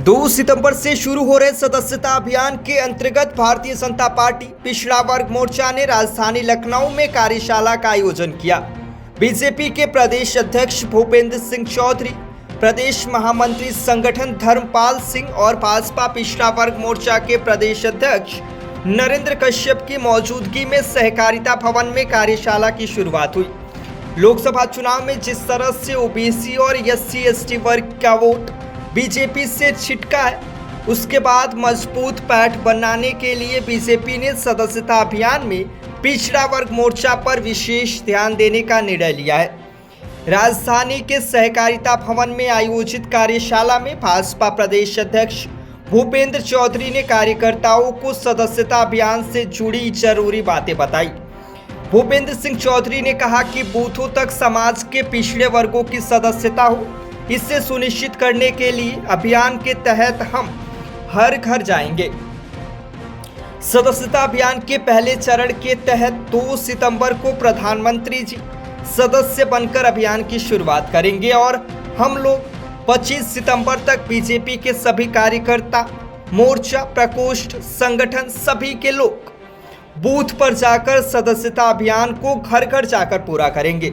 2 सितंबर से शुरू हो रहे सदस्यता अभियान के अंतर्गत भारतीय जनता पार्टी पिछड़ा वर्ग मोर्चा ने राजधानी लखनऊ में कार्यशाला का आयोजन किया। बीजेपी के प्रदेश अध्यक्ष भूपेंद्र सिंह चौधरी, प्रदेश महामंत्री संगठन धर्मपाल सिंह और भाजपा पिछड़ा वर्ग मोर्चा के प्रदेश अध्यक्ष नरेंद्र कश्यप की मौजूदगी में सहकारिता भवन में कार्यशाला की शुरुआत हुई। लोकसभा चुनाव में जिस तरह से ओबीसी और SC/ST वर्ग का वोट बीजेपी से छिटका है, उसके बाद मजबूत पैठ बनाने के लिए बीजेपी ने सदस्यता अभियान में पिछड़ा वर्ग मोर्चा पर विशेष ध्यान देने का निर्णय लिया है। राजधानी के सहकारिता भवन में आयोजित कार्यशाला में भाजपा प्रदेश अध्यक्ष भूपेंद्र चौधरी ने कार्यकर्ताओं को सदस्यता अभियान से जुड़ी जरूरी बातें बताई। भूपेंद्र सिंह चौधरी ने कहा कि बूथों तक समाज के पिछड़े वर्गों की सदस्यता हो, इसे सुनिश्चित करने के लिए अभियान के तहत हम हर घर जाएंगे। सदस्यता अभियान के पहले चरण के तहत 2 सितंबर को प्रधानमंत्री जी सदस्य बनकर अभियान की शुरुआत करेंगे और हम लोग 25 सितंबर तक बीजेपी के सभी कार्यकर्ता, मोर्चा, प्रकोष्ठ, संगठन सभी के लोग बूथ पर जाकर सदस्यता अभियान को घर घर जाकर पूरा करेंगे।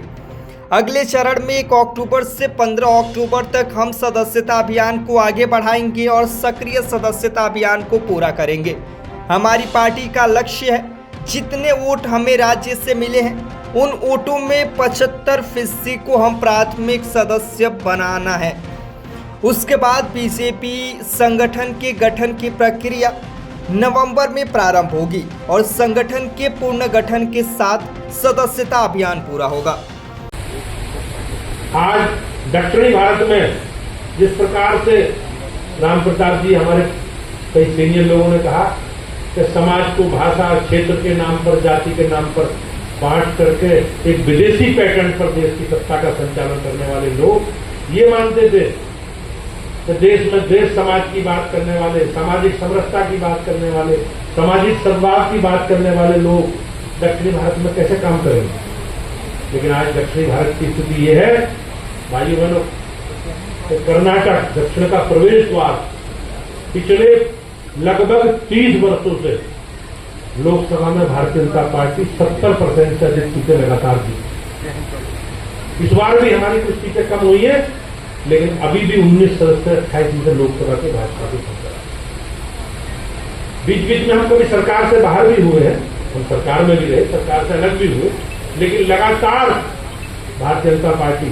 अगले चरण में 1 अक्टूबर से 15 अक्टूबर तक हम सदस्यता अभियान को आगे बढ़ाएंगे और सक्रिय सदस्यता अभियान को पूरा करेंगे। हमारी पार्टी का लक्ष्य है, जितने वोट हमें राज्य से मिले हैं उन वोटों में 75% को हम प्राथमिक सदस्य बनाना है। उसके बाद बीजेपी संगठन के गठन की प्रक्रिया नवंबर में प्रारंभ होगी और संगठन के पूर्ण गठन के साथ सदस्यता अभियान पूरा होगा। आज दक्षिणी भारत में जिस प्रकार से राम प्रताप जी, हमारे कई सीनियर लोगों ने कहा कि समाज को भाषा, क्षेत्र के नाम पर, जाति के नाम पर बांट करके एक विदेशी पैटर्न पर देश की सत्ता का संचालन करने वाले लोग ये मानते थे कि देश में देश समाज की बात करने वाले, सामाजिक समरसता की बात करने वाले, सामाजिक सद्भाव की बात करने वाले लोग दक्षिणी भारत में कैसे काम करेंगे। लेकिन आज दक्षिणी भारत की स्थिति यह है, भाई बहनों, कर्नाटक दक्षिण का प्रवेश द्वार पिछले लगभग 30 वर्षों से लोकसभा में भारतीय जनता पार्टी 70% से अधिक सीटें लगातार दी। इस बार भी हमारी कुछ सीटें कम हुई है, लेकिन अभी भी 19 सदस्य 28 सीटें लोकसभा के भाजपा के संसद। बीच बीच में हम कभी सरकार से बाहर भी हुए हैं, हम सरकार में भी रहे, सरकार से अलग भी हुए, लेकिन लगातार भारतीय जनता पार्टी,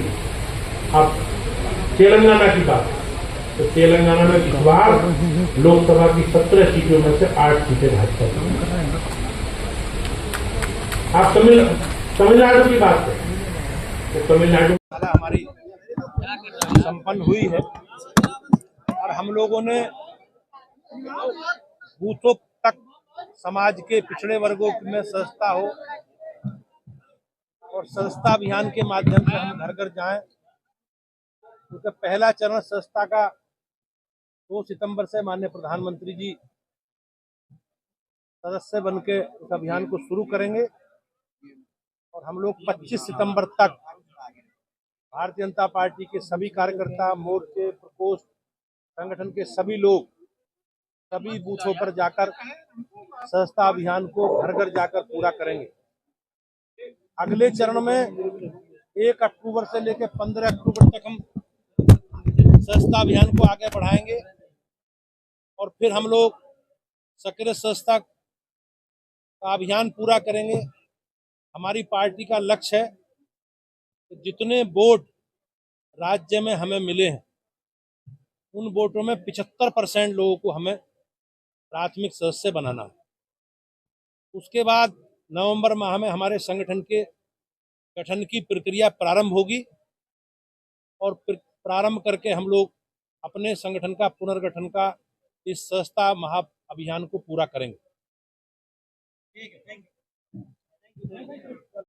अब तेलंगाना की बात, तो तेलंगाना में इस बार लोकसभा की 17 सीटों में से 8 सीटें भाजपा की। आप तमिलनाडु की बात करें तो तमिलनाडु हमारी संपन्न हुई है और हम लोगों ने बूथों तक समाज के पिछड़े वर्गों में सदस्यता हो और सदस्यता अभियान के माध्यम से हम घर घर जाएं, क्योंकि पहला चरण सदस्यता का 2 सितंबर से माननीय प्रधानमंत्री जी सदस्य बनके उस अभियान को शुरू करेंगे और हम लोग 25 सितंबर तक भारतीय जनता पार्टी के सभी कार्यकर्ता, मोर्चे, प्रकोष्ठ, संगठन के सभी लोग सभी बूथों पर जाकर सदस्यता अभियान को घर घर जाकर पूरा करेंगे। अगले चरण में 1 अक्टूबर से लेकर 15 अक्टूबर तक हम सदस्यता अभियान को आगे बढ़ाएंगे और फिर हम लोग सक्रिय सदस्यता का अभियान पूरा करेंगे। हमारी पार्टी का लक्ष्य है कि जितने वोट राज्य में हमें मिले हैं उन वोटों में 75% लोगों को हमें प्राथमिक सदस्य बनाना है। उसके बाद नवंबर माह में हमारे संगठन के गठन की प्रक्रिया प्रारंभ होगी और प्रारंभ करके हम लोग अपने संगठन का पुनर्गठन का इस सदस्यता महा अभियान को पूरा करेंगे। ठीक है, थैंक यू।